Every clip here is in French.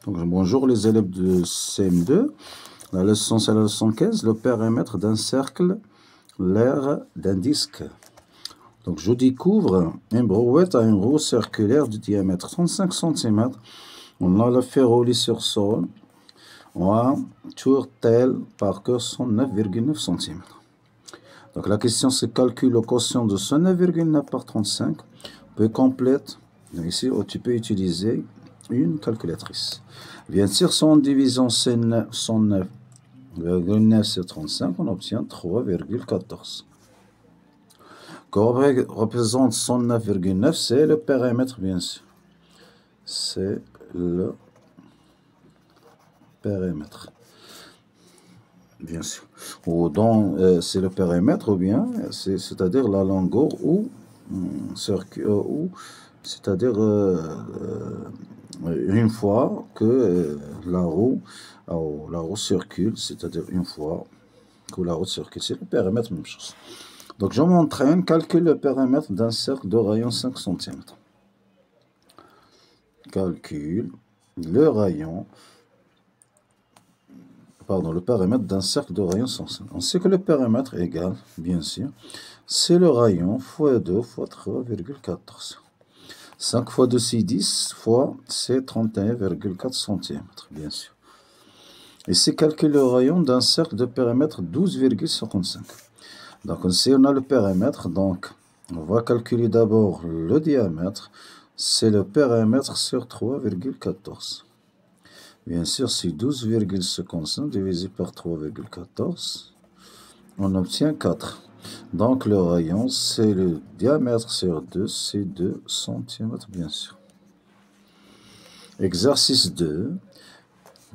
Donc, bonjour les élèves de CM2. La leçon, c'est la leçon 15, le périmètre d'un cercle, l'aire d'un disque. Donc, je découvre une brouette à une roue circulaire de diamètre 35 cm. On a le fer roulé sur sol. On a tourelle parcourt 109,9 cm. Donc, la question, c'est calcule le quotient de 109,9 par 35. Peu complète. Donc, ici, tu peux utiliser une calculatrice. Bien sûr, si on divise 109,9 sur 35, on obtient 3,14. Qu'on représente 109,9, c'est le périmètre, bien sûr. C'est le périmètre. Bien sûr. Ou c'est le périmètre, ou bien, c'est-à-dire la longueur ou c'est-à-dire une fois que la roue circule, c'est-à-dire une fois que la roue circule, c'est le périmètre, même chose. Donc, je m'entraîne, calcule le périmètre d'un cercle de rayon 5 cm. Calcule le périmètre d'un cercle de rayon 5 cm. On sait que le périmètre égale, bien sûr, c'est le rayon fois 2 fois 3,14. 5 fois 2, c'est 10, fois c'est 31,4 cm, bien sûr. Ici, calcule le rayon d'un cercle de périmètre 12,55. Donc, ici, on a le périmètre. Donc, on va calculer d'abord le diamètre. C'est le périmètre sur 3,14. Bien sûr, c'est 12,55 divisé par 3,14. On obtient 4. Donc, le rayon, c'est le diamètre sur 2, c'est 2 cm, bien sûr. Exercice 2.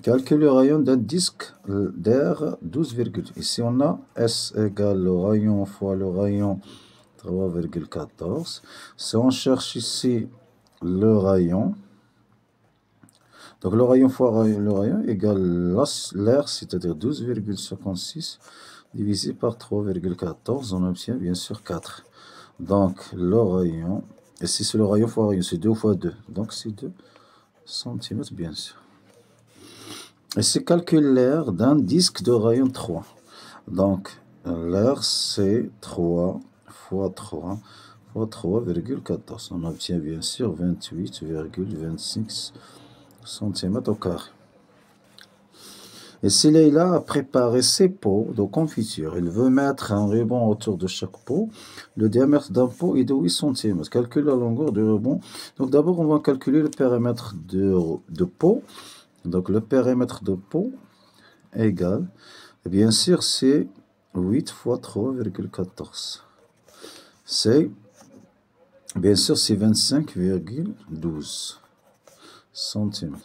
Calcule le rayon d'un disque d'air 12, ici on a S égale le rayon fois le rayon 3,14. Si on cherche ici le rayon, donc le rayon fois le rayon égale l'air, c'est-à-dire 12,56 divisé par 3,14, on obtient bien sûr 4. Donc le rayon, ici c'est le rayon fois rayon, c'est 2 fois 2, donc c'est 2 cm bien sûr. Et c'est calcule l'aire d'un disque de rayon 3. Donc, l'aire, c'est 3 fois 3 fois 3,14. On obtient bien sûr 28,26 cm au carré. Et si Leïla a préparé ses pots de confiture, il veut mettre un ruban autour de chaque pot. Le diamètre d'un pot est de 8 cm. Calcule la longueur du ruban. Donc, d'abord, on va calculer le périmètre de pot. Donc, le périmètre de pot égale, bien sûr, c'est 8 fois 3,14. C'est, bien sûr, c'est 25,12 cm.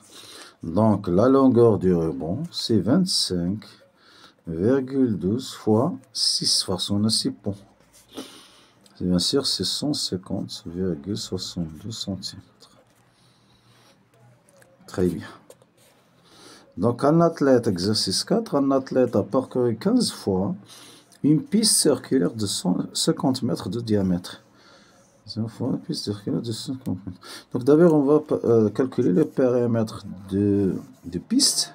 Donc, la longueur du ruban, c'est 25,12 fois 6, parce qu'on a 6 ponts. Bien sûr, c'est 150,72 cm. Très bien. Donc, un athlète, exercice 4, un athlète a parcouru 15 fois une piste circulaire de 50 mètres de diamètre. 15 fois une piste circulaire de 50 mètres. Donc, d'abord, on va calculer le périmètre de piste.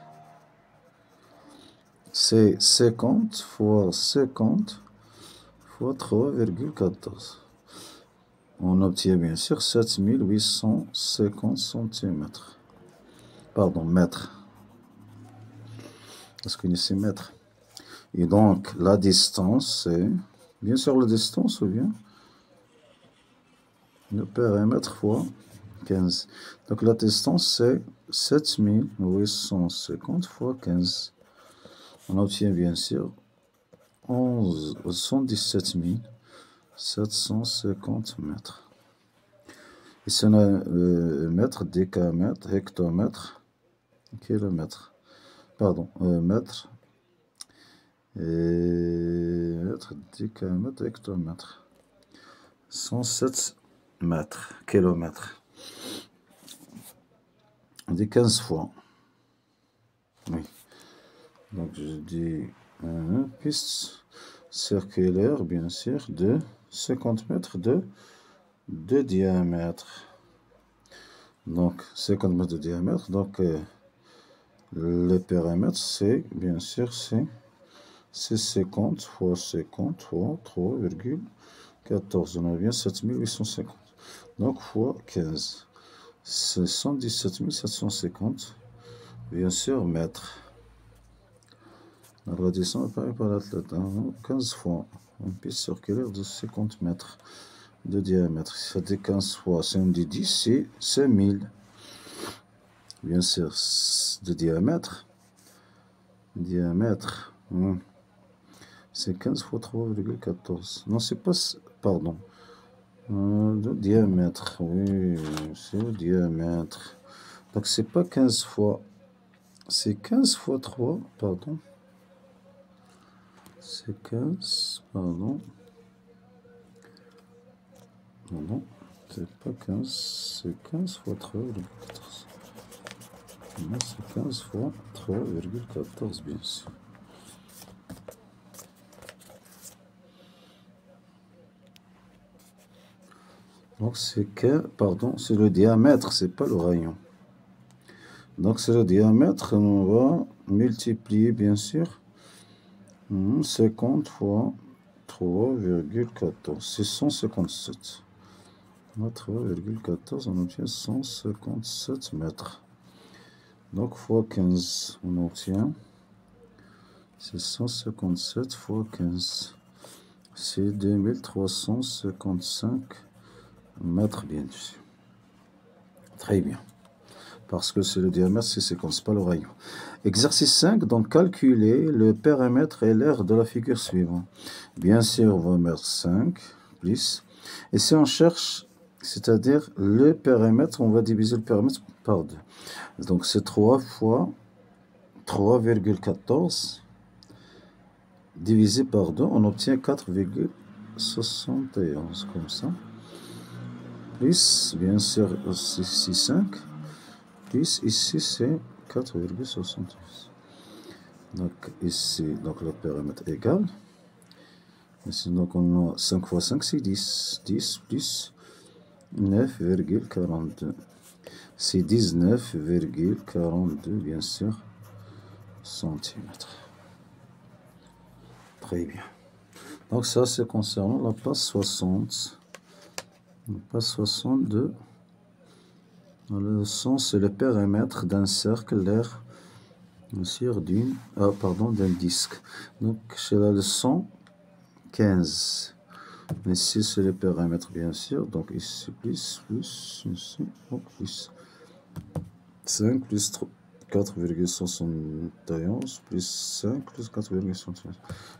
C'est 50 fois 50 fois 3,14. On obtient bien sûr 7850 cm. Pardon, mètres. Parce qu'on ici mètres. Et donc, la distance, c'est, bien sûr, la distance, ou bien le périmètre fois 15. Donc, la distance, c'est 7850 fois 15. On obtient, bien sûr, 117 750 mètres. Ici, on a mètre, décamètre, hectomètre, kilomètre. Pardon, mètre. Mètre, décamètre, hectomètre. 107 mètres, kilomètres. On dit 15 fois. Oui. Donc, je dis piste circulaire, bien sûr, de 50 mètres de diamètre. Donc, 50 mètres de diamètre. Donc, Le périmètre, c'est, bien sûr, c'est 50 fois 50 fois 3,14. On a bien 7850. Donc, fois 15. C'est 117 750. Bien sûr, mètres. La radiation apparaît par l'athlète. 15 fois une piste circulaire de 50 mètres de diamètre. Ça dit 15 fois. Si on dit 10, c'est 5000. Bien sûr, de diamètre. Diamètre. C'est 15 fois 3,14. Non, c'est pas... Pardon. De diamètre. Oui, c'est le diamètre. Donc, c'est pas 15 fois... C'est 15 fois 3, pardon. C'est 15, pardon. Non, c'est pas 15, c'est 15 fois 3,14. Non, c'est 15 fois 3,14, bien sûr. Donc, c'est que, pardon, c'est le diamètre, c'est pas le rayon. Donc, c'est le diamètre, on va multiplier, bien sûr, 50 fois 3,14, c'est 157. 3,14, on obtient 157 mètres. Donc, fois 15, on obtient, c'est 157 fois 15. C'est 2355 mètres, bien sûr. Très bien. Parce que c'est le diamètre, c'est 50, c'est pas le rayon. Exercice 5, donc calculer le périmètre et l'aire de la figure suivante. Bien sûr, on va mettre 5, plus. Et si on cherche, c'est-à-dire le périmètre, on va diviser le périmètre par 2. Donc c'est 3 fois 3,14 divisé par 2, on obtient 4,71, comme ça. Plus, bien sûr, ici 5. Plus, ici c'est 4,72. Donc ici, donc le périmètre égal. Ici, donc on a 5 fois 5, c'est 10. 10 plus 9,42. C'est 19,42, bien sûr, centimètres. Très bien. Donc ça, c'est concernant la place 60. La place 62. Le sens, c'est le périmètre d'un cercle, l'aire, d'un disque. Donc, c'est la leçon 15. Ici, c'est le périmètre, bien sûr. Donc, ici, plus, ici, plus. 5 plus 4,71 plus 5 plus 4,71.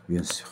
Bien sûr.